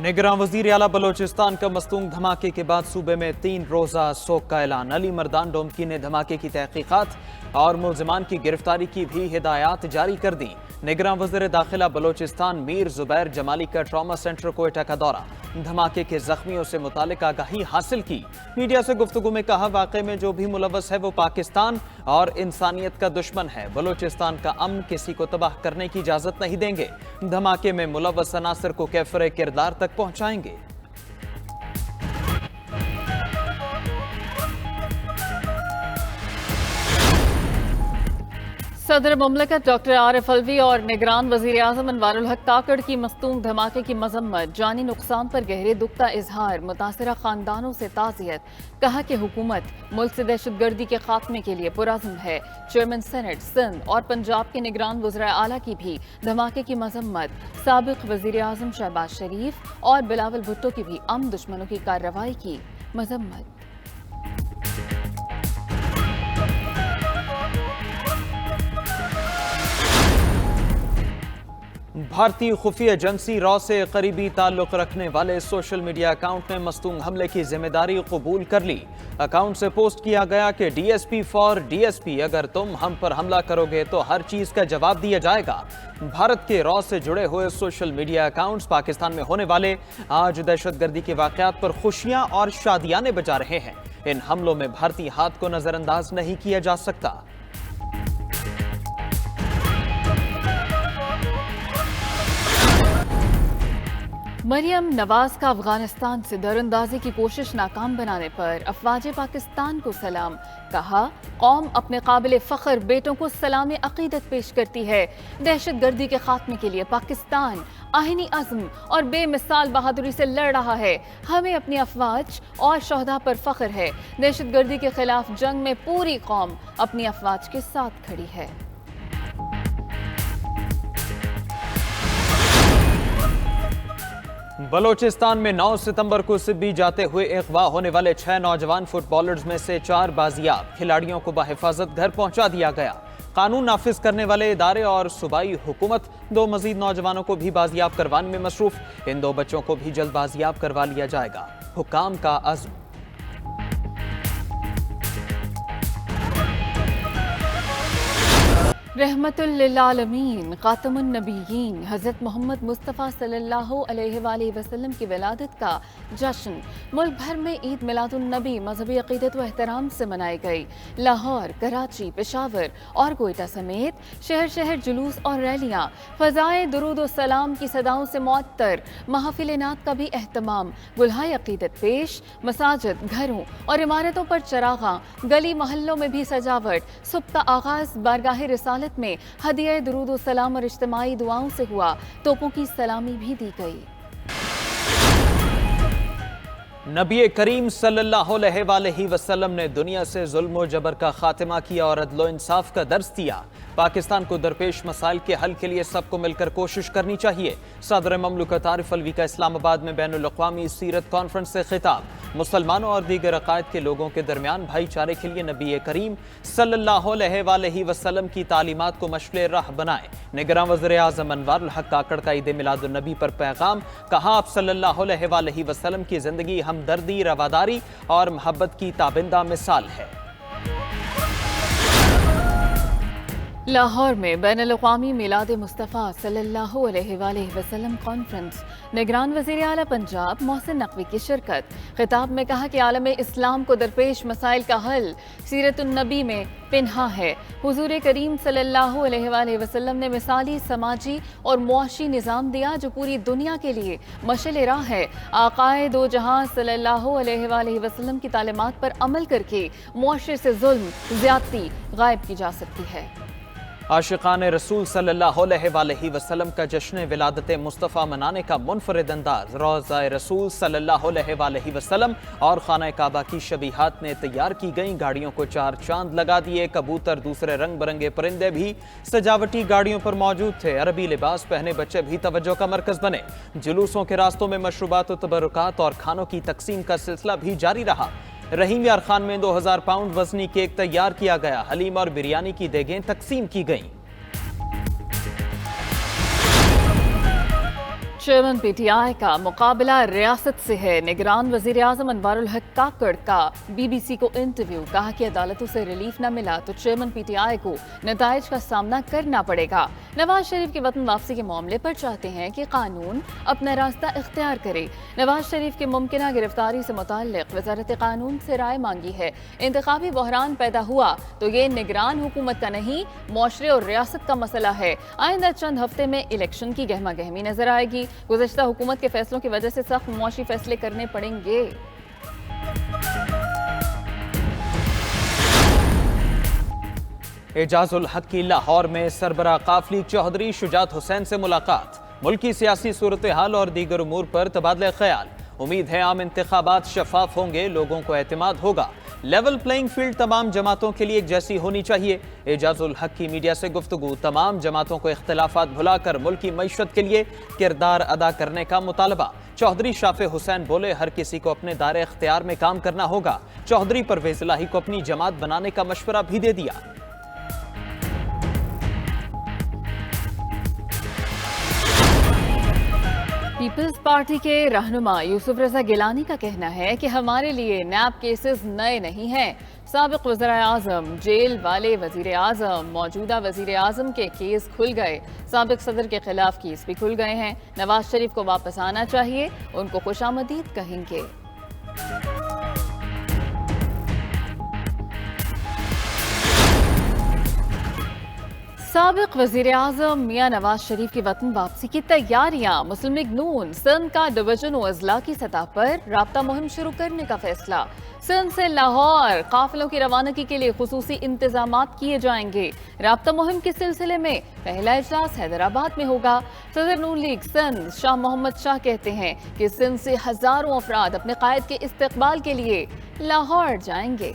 निगरान वजीर आला बलोचिस्तान का मस्तूंग धमाके के बाद सूबे में 3 रोजा सोग का ऐलान। अली मर्दान डोमकी ने धमाके की तहकीकात और मुलजिमान की गिरफ्तारी की भी हिदायत जारी कर दी। निगरान वज़ीर दाखिला बलोचिस्तान मीर जुबैर जमाली का ट्रॉमा सेंटर कोयटा का दौरा, धमाके के जख्मियों से मुतालिक आगाही हासिल की। मीडिया से गुफ्तगू में कहा, वाक़े में जो भी मुलव्वस है वो पाकिस्तान और इंसानियत का दुश्मन है। बलोचिस्तान का अमन किसी को तबाह करने की इजाज़त नहीं देंगे। धमाके में मुलव्वस अनासर को कैफरे किरदार तक पहुँचाएंगे। सदर मुमलकत डॉक्टर आरिफ अलवी और निगरान वजीर आज़म अनवारुल हक काकड़ की मस्तूंग धमाके की मजम्मत, जानी नुकसान पर गहरे दुख का इजहार, मुतासरा खानदानों से ताज़ियत। कहा कि हुकूमत मुल्क से दहशतगर्दी के खात्मे के लिए पुरज़्म है। चेयरमैन सेनेट सिंध और पंजाब के निगरान वज़ीर आला की भी धमाके की मजम्मत। साबिक वजीर आज़म शहबाज शरीफ और बिलावल भुट्टो की भी अम दुश्मनों की कार्रवाई की मजम्मत। भारतीय खुफिया एजेंसी रॉ से करीबी ताल्लुक रखने वाले सोशल मीडिया अकाउंट ने मस्तूंग हमले की जिम्मेदारी कबूल कर ली। अकाउंट से पोस्ट किया गया कि डीएसपी फॉर डीएसपी, अगर तुम हम पर हमला करोगे तो हर चीज का जवाब दिया जाएगा। भारत के रॉ से जुड़े हुए सोशल मीडिया अकाउंट्स पाकिस्तान में होने वाले आज दहशतगर्दी के वाकयात पर खुशियां और शादियाने बजा रहे हैं। इन हमलों में भारतीय हाथ को नजरअंदाज नहीं किया जा सकता। मरियम नवाज का अफगानिस्तान से दरअंदाजी की कोशिश नाकाम बनाने पर अफवाज पाकिस्तान को सलाम। कहा, कौम अपने काबिल फ़ख्र बेटों को सलाम अक़ीदत पेश करती है। दहशतगर्दी के खात्मे के लिए पाकिस्तान आहिनी अज़्म और बेमिसाल बहादुरी से लड़ रहा है। हमें अपनी अफवाज और शोहदा पर फ़ख्र है। दहशतगर्दी के खिलाफ जंग में पूरी कौम अपनी अफवाज के साथ खड़ी है। बलोचिस्तान में 9 सितंबर को सिब्बी जाते हुए अगवा होने वाले 6 नौजवान फुटबॉलर्स में से 4 बाजियाब। खिलाड़ियों को बाहिफाजत घर पहुंचा दिया गया। कानून नाफिज करने वाले इदारे और सूबाई हुकूमत 2 मजीद नौजवानों को भी बाजियाब करवाने में मसरूफ। इन 2 बच्चों को भी जल्द बाजियाब करवा लिया जाएगा। हुकाम का अज़्म। रहमतुल लिल आलमीन खातमुन नबीयीन हज़रत मोहम्मद मुस्तफ़ा सल्लल्लाहु अलैहि वसल्लम की विलादत का जश्न मुल्क भर में ईद मिलादुन नबी मजहबी अक़ीदत व एहतराम से मनाई गई। लाहौर, कराची, पेशावर और कोयटा समेत शहर शहर जुलूस और रैलियाँ, फ़ज़ाए दुरूद व सलाम की सदाओं से मुअत्तर। महफ़िल नात का भी एहतमाम। गुलहाए अक़ीदत पेश, मसाजिद, घरों और इमारतों पर चरागां, गली मोहल्लों में भी सजावट। सुबह का आगाज़ बारगाह रिसालत में हदिया दुरूद सलाम और इज्तिमाई दुआओं से हुआ। तोपों की सलामी भी दी गई। नबी करीम सल्लल्लाहु अलैहि वसल्लम ने दुनिया से जुल्म व जबर का खात्मा किया और अदल व इंसाफ का दर्स दिया। पाकिस्तान को दरपेश मसाइल के हल के लिए सबको मिलकर कोशिश करनी चाहिए। सदर ममलकत आरिफ अलवी का इस्लामाबाद में बैनुल अक़वामी सीरत कॉन्फ्रेंस से खिताब। मुसलमानों और दीगर अक़ायद के लोगों के दरमियान भाईचारे के लिए नबी करीम सल्लल्लाहु अलैहि वसल्लम की तालीमात को मशले राह बनाए। निगरान वज़ीर आज़म अनवारुल हक काकड़ का ईद मिलादुन नबी पर पैगाम। कहा, आप सल्लल्लाहु अलैहि वसल्लम की ज़िंदगी हमदर्दी, रवादारी और मोहब्बत की ताबिंदा मिसाल है। लाहौर में बैनुल-अक़वामी मिलाद मुस्तफ़ा सल्लल्लाहु अलैहि वसल्लम कॉन्फ्रेंस। निगरान वज़ीर आला पंजाब मोहसिन नकवी की शिरकत। खिताब में कहा कि आलम इस्लाम को दरपेश मसाइल का हल सीरतुन नबी में पिन्हा है। हुज़ूर करीम सल्लल्लाहु अलैहि वसल्लम ने मिसाली समाजी और मुआशी निज़ाम दिया जो पूरी दुनिया के लिए मशअल राह है। आक़ाए दो जहां सल्लल्लाहु अलैहि वसल्लम की तालीमात पर अमल करके मुआशरे से जुल्म, ज़्यादती गायब की जा सकती है। आशिकान रसूल सल्लल्लाहु अलैहि वसल्लम का जश्न विलादत मुस्तफ़ा मनाने का मुनफरिद अंदाज। रोज़ा रसूल सल्लल्लाहु अलैहि वसल्लम और खाना काबा की शबीहात ने तैयार की गई गाड़ियों को 4 चांद लगा दिए। कबूतर, दूसरे रंग बिरंगे परिंदे भी सजावटी गाड़ियों पर मौजूद थे। अरबी लिबास पहने बच्चे भी तवज्जो का मरकज बने। जुलूसों के रास्तों में मशरूबात, तबरुकात और खानों की तकसीम का सिलसिला भी जारी रहा। रहीम यार खान में 2000 पाउंड वजनी केक तैयार किया गया। हलीम और बिरयानी की देगें तकसीम की गईं। चेयरमैन पीटीआई का मुकाबला रियासत से है। निगरान वजीर आजम अनवारुल हक काकड़ का बीबीसी को इंटरव्यू। कहा कि अदालतों से रिलीफ न मिला तो चेयरमैन पीटीआई को नताइज का सामना करना पड़ेगा। नवाज शरीफ की वतन वापसी के मामले पर चाहते हैं कि कानून अपना रास्ता इख्तियार करे। नवाज शरीफ की मुमकिना गिरफ्तारी से मुताल्लिक वजारत कानून से राय मांगी है। इंतखाबी बहरान पैदा हुआ तो ये निगरान हुकूमत का नहीं, मुआशरे और रियासत का मसला है। आइंदा चंद हफ्ते में इलेक्शन की गहमा गहमी नजर आएगी। गुज़श्ता हुकूमत के फैसलों की वजह से सख्त मुआशी फैसले करने पड़ेंगे। एजाजुल हक की लाहौर में सरबराह काफली चौधरी शुजात हुसैन से मुलाकात। मुल्की सियासी सूरत हाल और दीगर उमूर पर तबादला ख्याल। उम्मीद है आम इंतखाबात शफाफ होंगे, लोगों को एतमाद होगा। लेवल प्लेइंग फील्ड तमाम जमातों के लिए एक जैसी होनी चाहिए। एजाजुल हक की मीडिया से गुफ्तगू। तमाम जमातों को इख्तिलाफात भुलाकर मुल्की मईशत के लिए किरदार अदा करने का मुतालबा। चौधरी शाफे हुसैन बोले, हर किसी को अपने दायरे इख्तियार में काम करना होगा। चौधरी परवेज इलाही को अपनी जमात बनाने का मशवरा भी दे दिया। पीपल्स पार्टी के रहनुमा यूसुफ रजा गिलानी का कहना है कि हमारे लिए नैब केसेस नए नहीं हैं। साबिक वज़ीर-ए-आज़म, जेल वाले वज़ीर-ए-आज़म, मौजूदा वज़ीर-ए-आज़म के केस खुल गए। साबिक सदर के खिलाफ केस भी खुल गए हैं। नवाज शरीफ को वापस आना चाहिए, उनको खुशामदीद कहेंगे। साबिक वज़ीर-ए-आज़म मियां नवाज शरीफ की वतन वापसी की तैयारियां। मुस्लिम लीग नून सिंध का डिवीजन व अजला की सतह पर राब्ता मुहिम शुरू करने का फैसला। सिंध से लाहौर काफिलों की रवानगी के लिए खुसूसी इंतजामात किए जाएंगे। राब्ता मुहिम के सिलसिले में पहला इजलास हैदराबाद में होगा। सदर नून लीग सिंध शाह मोहम्मद शाह कहते हैं कि सिंध से हजारों अफराद अपने कायद के इस्तकबाल के लिए लाहौर जाएंगे।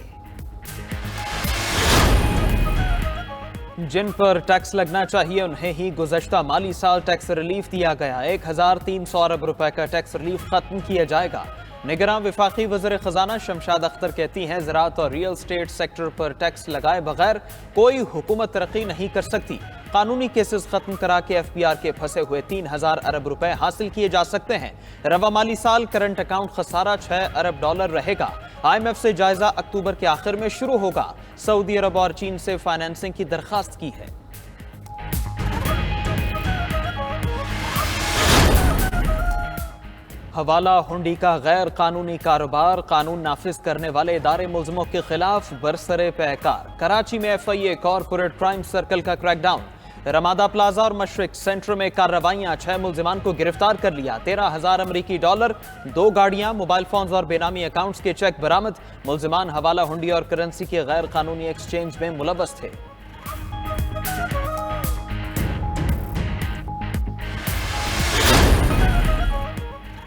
जिन पर टैक्स लगना चाहिए उन्हें ही गुज़श्ता माली साल टैक्स रिलीफ दिया गया। 1300 अरब रुपए का टैक्स रिलीफ खत्म किया जाएगा। निगरान वफाकी वज़ीर खजाना शमशाद अख्तर कहती हैं, ज़राअत और रियल स्टेट सेक्टर पर टैक्स लगाए बगैर कोई हुकूमत तरक्की नहीं कर सकती। कानूनी केसेस खत्म करा के FBR के फंसे हुए 3000 अरब रुपए हासिल किए जा सकते हैं। रवा माली साल करंट अकाउंट खसारा 6 अरब डॉलर रहेगा। IMF से जायजा अक्टूबर के आखिर में शुरू होगा। सऊदी अरब और चीन से फाइनेंसिंग की दरखास्त की है। हवाला हुंडी का गैर कानूनी कारोबार, कानून नाफिज करने वाले इदारे मुल्ज़िमों के खिलाफ बरसरे पैकार। कराची में FIA कॉरपोरेट क्राइम सर्कल का क्रैकडाउन। रमादा प्लाजा और मशरिक सेंटर में कार्रवाइयां। 6 मुल्जिमान को गिरफ्तार कर लिया। 13,000 अमरीकी डॉलर, 2 गाड़ियां, मोबाइल फोन्स और बेनामी अकाउंट्स के चेक बरामद। मुल्जिमान हवाला हुंडी और करेंसी के गैर कानूनी एक्सचेंज में मुलव्वस थे।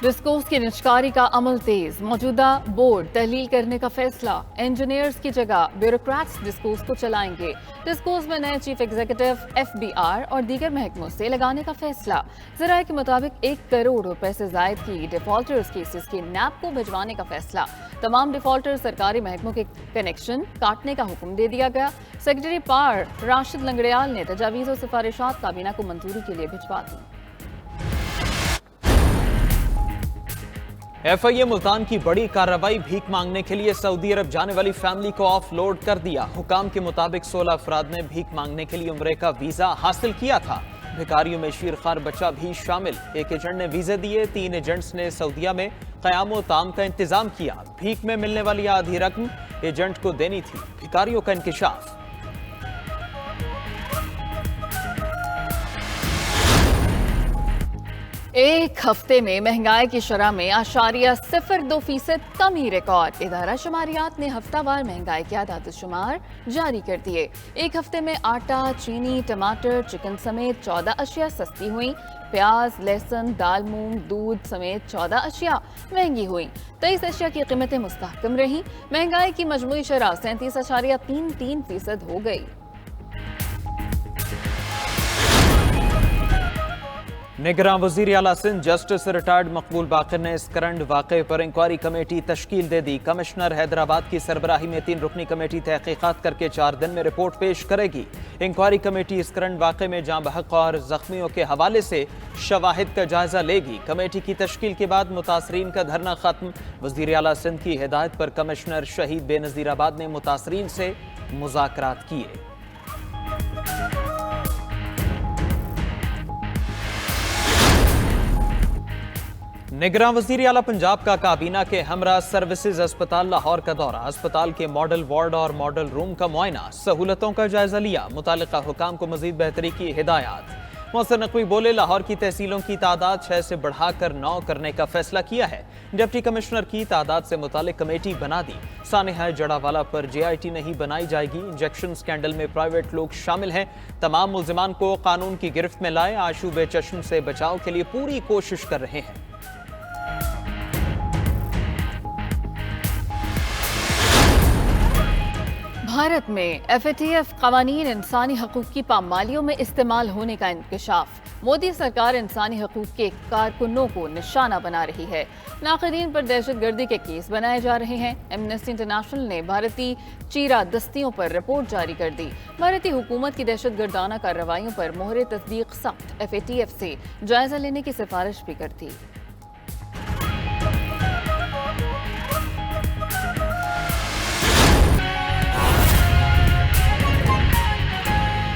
डिस्कोर्स की निष्कारी का अमल तेज। मौजूदा बोर्ड तहलील करने का फैसला। इंजीनियर्स की जगह ब्यूरोक्रेट्स डिस्कोर्स को चलाएंगे। डिस्कोर्स में नए चीफ एग्जीक्यूटिव FBR और दीगर महकमों से लगाने का फैसला। ज़राए के मुताबिक 1 करोड़ रुपए से जायद की डिफॉल्टर्स केसेस की नैब को भिजवाने का फैसला। तमाम डिफॉल्टर सरकारी महकमों के कनेक्शन काटने का हुक्म दे दिया गया। सेक्रेटरी पार राशिद लंगड़ियाल ने तजावीज़ और सिफारिशात काबीना को मंजूरी के लिए भिजवा दी। FIA मुल्तान की बड़ी कार्रवाई। भीख मांगने के लिए सऊदी अरब जाने वाली फैमिली को ऑफ लोड कर दिया। हुकाम के मुताबिक 16 अफराद ने भीख मांगने के लिए उम्रे का वीजा हासिल किया था। भिखारियों में शीरखार बच्चा भी शामिल। एक एजेंट ने वीजे दिए, 3 एजेंट्स ने सऊदीया में क़याम ताम का इंतजाम किया। भीख में मिलने वाली आधी रकम एजेंट को देनी थी। भिखारियों का इंकिशाफ। एक हफ्ते में महंगाई की शरह में 0.02% कमी रिकॉर्ड। इदारा शुमारियात ने हफ्तावार महंगाई के आदाद शुमार जारी कर दिए। एक हफ्ते में आटा, चीनी, टमाटर, चिकन समेत 14 अशिया सस्ती हुई। प्याज, लहसुन, दाल, मूंग, दूध समेत 14 अशिया महंगी हुई। 23 अशिया की कीमतें मुस्तहकम रही। महंगाई की मजमूई शरह 37.33% हो गई। نگراں وزیر اعلیٰ سندھ جسٹس ریٹائرڈ مقبول باقر نے اس کرنٹ واقعے پر انکوائری کمیٹی تشکیل دے دی۔ کمشنر حیدرآباد کی سربراہی میں 3 رکنی کمیٹی تحقیقات کر کے 4 دن میں رپورٹ پیش کرے گی۔ انکوائری کمیٹی اس کرنٹ واقعے میں جاں بحق اور زخمیوں کے حوالے سے شواہد کا جائزہ لے گی۔ کمیٹی کی تشکیل کے بعد متاثرین کا دھرنا ختم۔ وزیر اعلیٰ سندھ کی ہدایت پر کمشنر شہید بے نظیر آباد نے متاثرین سے مذاکرات کیے۔ نگراں وزیر اعلیٰ پنجاب کا کابینہ کے ہمراہ سروسز اسپتال لاہور کا دورہ۔ اسپتال کے ماڈل وارڈ اور ماڈل روم کا معائنہ، سہولتوں کا جائزہ لیا۔ متعلقہ حکام کو مزید بہتری کی ہدایات۔ محسن نقوی بولے، لاہور کی تحصیلوں کی تعداد 6 سے بڑھا کر 9 کرنے کا فیصلہ کیا ہے۔ ڈپٹی کمشنر کی تعداد سے متعلق کمیٹی بنا دی۔ سانحہ جڑاوالا پر JIT نہیں بنائی جائے گی۔ انجیکشن سکینڈل میں پرائیویٹ لوگ شامل ہیں۔ تمام ملزمان کو قانون کی گرفت میں لائے۔ آشوب چشم سے بچاؤ کے لیے پوری کوشش کر رہے ہیں۔ بھارت میں FATF قوانین انسانی حقوق کی پامالیوں میں استعمال ہونے کا انکشاف۔ مودی سرکار انسانی حقوق کے کارکنوں کو نشانہ بنا رہی ہے۔ ناقدین پر دہشت گردی کے کیس بنائے جا رہے ہیں۔ ایمنسٹی انٹرنیشنل نے بھارتی چیرہ دستیوں پر رپورٹ جاری کر دی۔ بھارتی حکومت کی دہشت گردانہ کارروائیوں پر مہر تصدیق سخت FATF سے جائزہ لینے کی سفارش بھی کر دی۔